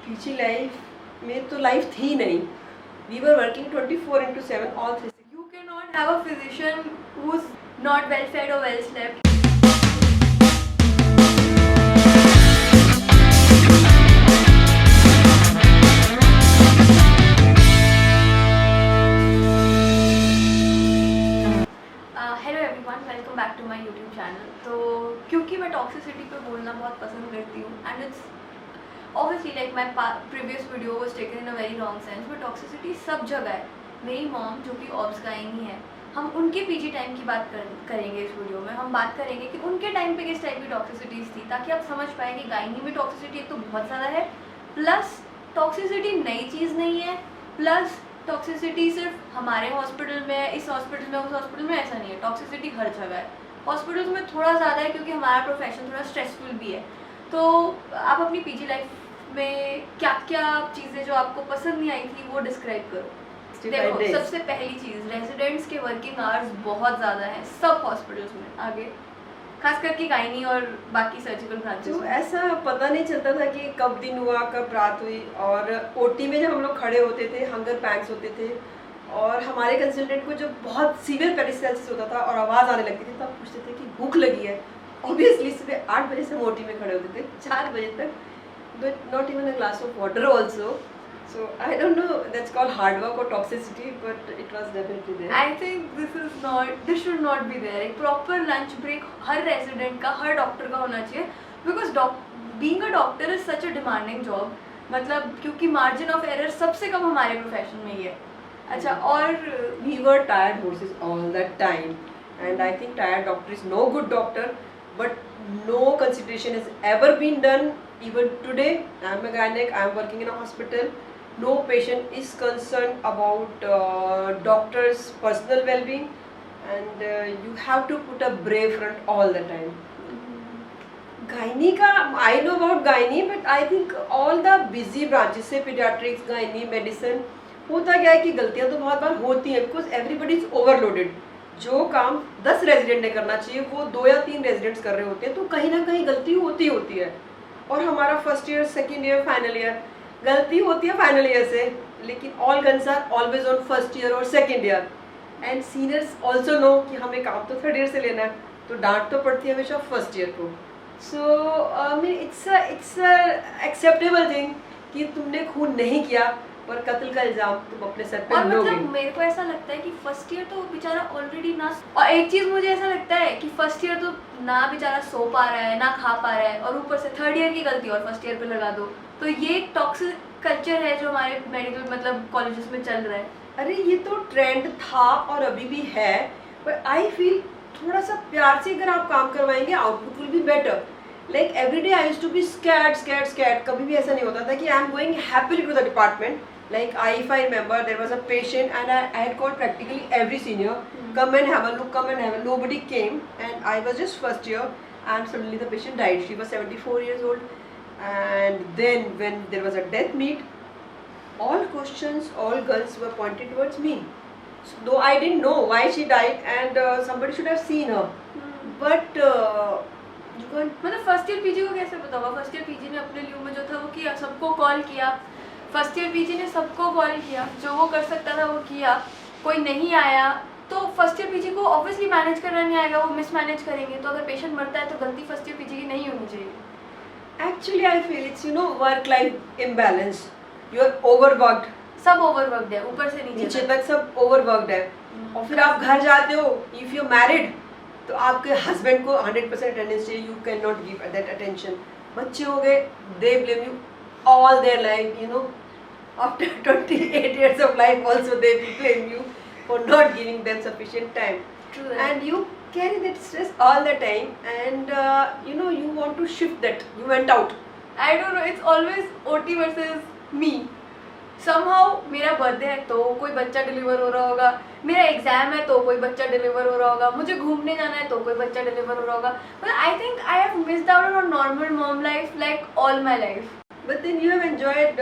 PG life में तो life थी नहीं. We were working 24/7 all 360. You cannot have a physician who's not well fed or well slept. Hello everyone, welcome back to my YouTube channel. तो क्योंकि मैं toxicity पे बोलना बहुत पसंद करती हूँ and it's obviously like my previous video was taken in a very wrong sense, but toxicity सब जगह है. मेरी मॉम जो कि ऑब्स गायनी है, हम उनके पीजी टाइम की बात करेंगे इस वीडियो में. हम बात करेंगे कि उनके टाइम पे किस टाइप की टॉक्सिसिटीज़ थी, ताकि आप समझ पाए कि गायनी में टॉक्सिसिटी एक तो बहुत ज़्यादा है, प्लस टॉक्सिसिटी नई चीज़ नहीं है, प्लस टॉक्सिसिटी सिर्फ हमारे हॉस्पिटल में, इस हॉस्पिटल में, उस हॉस्पिटल में ऐसा नहीं है. टॉक्सिसिटी हर जगह है. हॉस्पिटल्स में थोड़ा ज़्यादा है क्योंकि हमारा प्रोफेशन थोड़ा स्ट्रेसफुल भी है. तो आप अपनी पीजी लाइफ में क्या क्या चीज़ें जो आपको पसंद नहीं आई थी वो डिस्क्राइब करो. देखो, सबसे पहली चीज़, रेजिडेंट्स के वर्किंग आवर्स बहुत ज़्यादा हैं सब हॉस्पिटल्स में. आगे खास करके गायनी और बाकी सर्जिकल ब्रांचेस तो में ऐसा पता नहीं चलता था कि कब दिन हुआ कब रात हुई. और ओटी में जब हम लोग खड़े होते थे, हंगर पैंक्स होते थे, और हमारे कंसल्टेंट को जब बहुत सीवियर पेरिस्टाल्सिस होता था और आवाज़ आने लगती थी, तब पूछते थे कि भूख लगी है. ऑब्वियसली सुबह 8 बजे से हम ओटी में खड़े होते थे 4 बजे तक, but not even a glass of water also. So I don't know, that's called hard work or toxicity, but it was definitely there. I think this should not be there. एक proper lunch break हर resident का, हर doctor का होना चाहिए, because being a doctor is such a demanding job. मतलब क्योंकि margin of error सबसे कम हमारे profession में ही है. अच्छा, और we were tired horses all that time, and I think tired doctor is no good doctor, but no consideration has ever been done. Even today, I am a gynec, I am working in a hospital. No patient is concerned about doctor's personal well-being, and you have to put a brave front all the time. Gynae का I know about gynae, but I think all the busy branches से pediatrics, gynae, medicine, होता क्या है कि गलतियाँ तो बहुत बार होती हैं because everybody is overloaded. जो काम 10 रेजिडेंट ने करना चाहिए वो 2 या 3 रेजिडेंट्स कर रहे होते हैं, तो कहीं ना कहीं गलती होती है. और हमारा first year, second year, final year गलती होती है फाइनल ईयर से, लेकिन all guns are always on first year और second year. And seniors also know कि हमें काम तो थर्ड ईयर से लेना है, तो डांट तो पड़ती है हमेशा फर्स्ट ईयर को. सो इट्स एक्सेप्टेबल थिंग कि तुमने खून नहीं किया, पर कत्ल का इल्जाम तुम अपने सर पे लोगे. मतलब मेरे को ऐसा लगता है कि फर्स्ट ईयर तो बेचारा ऑलरेडी ना, और एक चीज़ मुझे ऐसा लगता है कि फर्स्ट ईयर तो ना बेचारा सो पा रहा है, ना खा पा रहा है, और ऊपर से थर्ड ईयर की गलती और फर्स्ट ईयर पे लगा दो. तो ये एक टॉक्सिक कल्चर है जो हमारे मेडिकल मतलब कॉलेजेस में चल रहा है. अरे ये तो ट्रेंड था और अभी भी है, पर आई फील थोड़ा सा प्यार से अगर आप काम करवाएंगे output will be better. Like every day I used to be scared. कभी भी ऐसा नहीं होता था कि I am going happily to the department. Like if I remember, there was a patient and I had called practically every senior, come and have a look. Nobody came, and I was just first year, and suddenly the patient died. She was 74 years old, and then when there was a death meet, all questions, all guns were pointed towards me. So, though I didn't know why she died, and somebody should have seen her, but you can't. मतलब first year PG को कैसे पता होगा? First year PG ने अपने लिए में जो था वो किया, सबको कॉल किया. फर्स्ट ईयर पीजी ने सबको कॉल किया, जो वो कर सकता था वो किया. कोई नहीं आया तो फर्स्ट ईयर पीजी को ऑब्वियसली मैनेज करना नहीं आएगा, वो मिसमैनेज करेंगे. तो अगर पेशेंट मरता है तो गलती फर्स्ट ईयर पीजी की नहीं होनी चाहिए. Actually, I feel it's work-life imbalance. You are overworked. सब ओवरवर्कड है, ऊपर से नीचे तक सब ओवरवर्कड है. और फिर आप घर जाते हो, इफ यू मैरिड, तो आपके हस्बैंड को 100% अटेंडेंस चाहिए. You can not give that attention. बच्चे हो गए, they blame you all their life, after 28 years of life also they blame you for not giving them sufficient time. True. And you carry that stress all the time, and you want to shift that. You went out. I don't know, it's always OT versus me. Somehow मेरा birthday है तो कोई बच्चा deliver हो रहा होगा, मेरा exam है तो कोई बच्चा डिलीवर हो रहा होगा, मुझे घूमने जाना है तो कोई बच्चा डिलीवर हो रहा होगा. But I think I have missed out on a normal mom life like all my life. But then you have enjoyed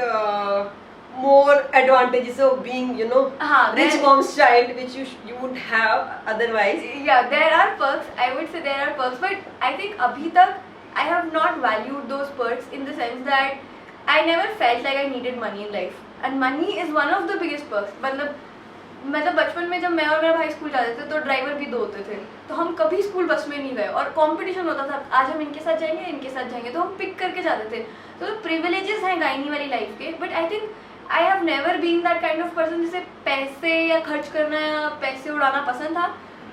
more advantages of being, rich mom's child, which you would have otherwise. Yeah, there are perks. I would say there are perks, but I think abhi tak I have not valued those perks in the sense that I never felt like I needed money in life, and money is one of the biggest perks. मतलब बचपन में जब मैं और मेरा भाई school जाते थे तो ड्राइवर भी 2 होते थे, तो हम कभी स्कूल बस में नहीं गए और कंपटीशन होता था, आज हम इनके साथ जाएंगे, तो हम पिक करके जाते थे. तो प्रिविलेजेस हैं गायनी वाली लाइफ के, but I think I have never been that kind of person जिसे पैसे या खर्च करना या पैसे उड़ाना पसंद था.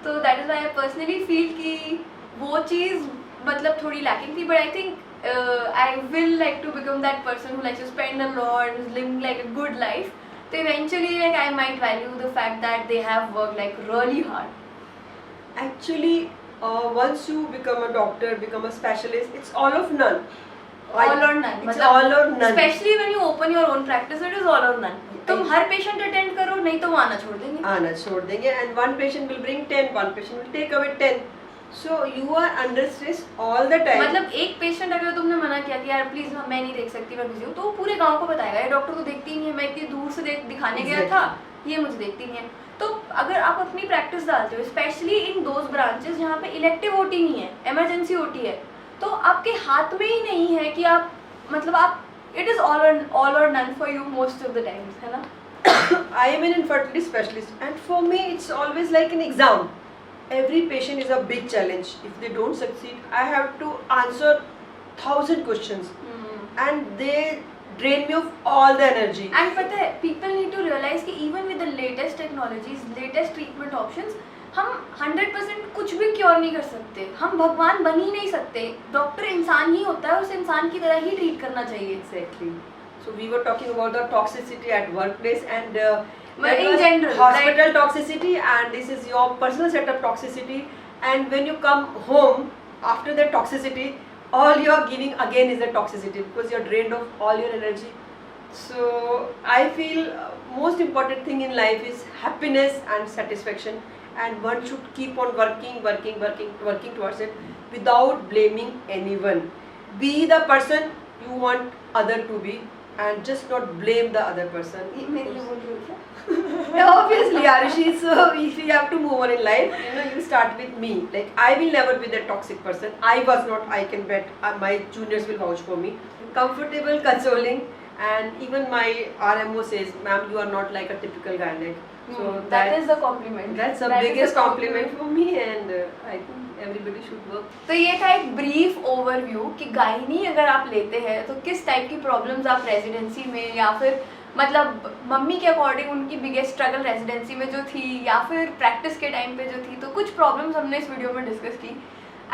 तो that is why I personally feel कि वो चीज़ मतलब थोड़ी लैकिंग थी. But I think I will like to become that person who likes to spend a lot, living like a good life. So eventually, like, I might value the fact that they have worked like really hard. Actually, once you become a doctor, become a specialist, it's all of none. All or none. It's all or none. Especially when you open your own practice, it is all or none. तुम हर patient attend करो, नहीं तो वो आना छोड़ देंगे. आना छोड़ देंगे, and one patient will bring 10, one patient will take away 10. So you are under stress all the time. मतलब एक पेशेंट अगर तुमने मना किया कि यार प्लीज मैं नहीं देख सकती, मैं बिजी हूँ, तो वो पूरे गांव को बताएगा ये डॉक्टर को देखती नहीं है, मैं इतनी दूर से दिखाने गया था, ये मुझे देखती नहीं है. तो अगर आप अपनी प्रैक्टिस डालते हो, स्पेशली इन दोज ब्रांचेस जहाँ पे इलेक्टिव ओटी नहीं है, इमरजेंसी ओटी है, तो आपके हाथ में ही नहीं है कि आप मतलब आप इट इज ऑल और none for you most of the times, है ना. I am an infertility specialist, and for me it's always like an exam. Every patient is a big challenge. If they don't succeed, I have to answer 1,000 questions, and they drain me of all the energy. And पता है, people need to realize कि even with the latest technologies, latest treatment options, हम 100% कुछ भी cure नहीं कर सकते. हम भगवान बन ही नहीं सकते. डॉक्टर इंसान ही होता है, उस इंसान की तरह ही ट्रीट करना चाहिए. Exactly. So we were talking about the toxicity at workplace, and in general, hospital toxicity, and this is your personal setup toxicity. And when you come home after that toxicity, all you are giving again is the toxicity, because you are drained of all your energy. So I feel most important thing in life is happiness and satisfaction, and one should keep on working towards it without blaming anyone. Be the person you want other to be, and just not blame the other person. मेरे लिए बोल रही हो क्या? Obviously, Arushi, so if you have to move on in life, you start with me. Like, I will never be that toxic person. I was not, I can bet. My juniors will vouch for me. Comfortable, consoling, and even my RMO says, ma'am, you are not like a typical gynec. So that is a compliment. That's the biggest compliment for me, and I think everybody should work. तो ये था एक brief overview कि gynae अगर आप लेते हैं तो किस टाइप की प्रॉब्लम्स आप रेजिडेंसी में, या फिर मतलब मम्मी के अकॉर्डिंग उनकी बिगेस्ट स्ट्रगल रेजिडेंसी में जो थी, या फिर प्रैक्टिस के टाइम पे जो थी, तो कुछ प्रॉब्लम्स हमने इस वीडियो में डिस्कस की.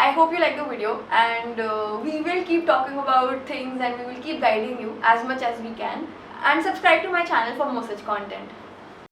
I hope you like the video, and we will keep talking about things, and we will keep guiding you as much as we can, and subscribe to my channel for more such content.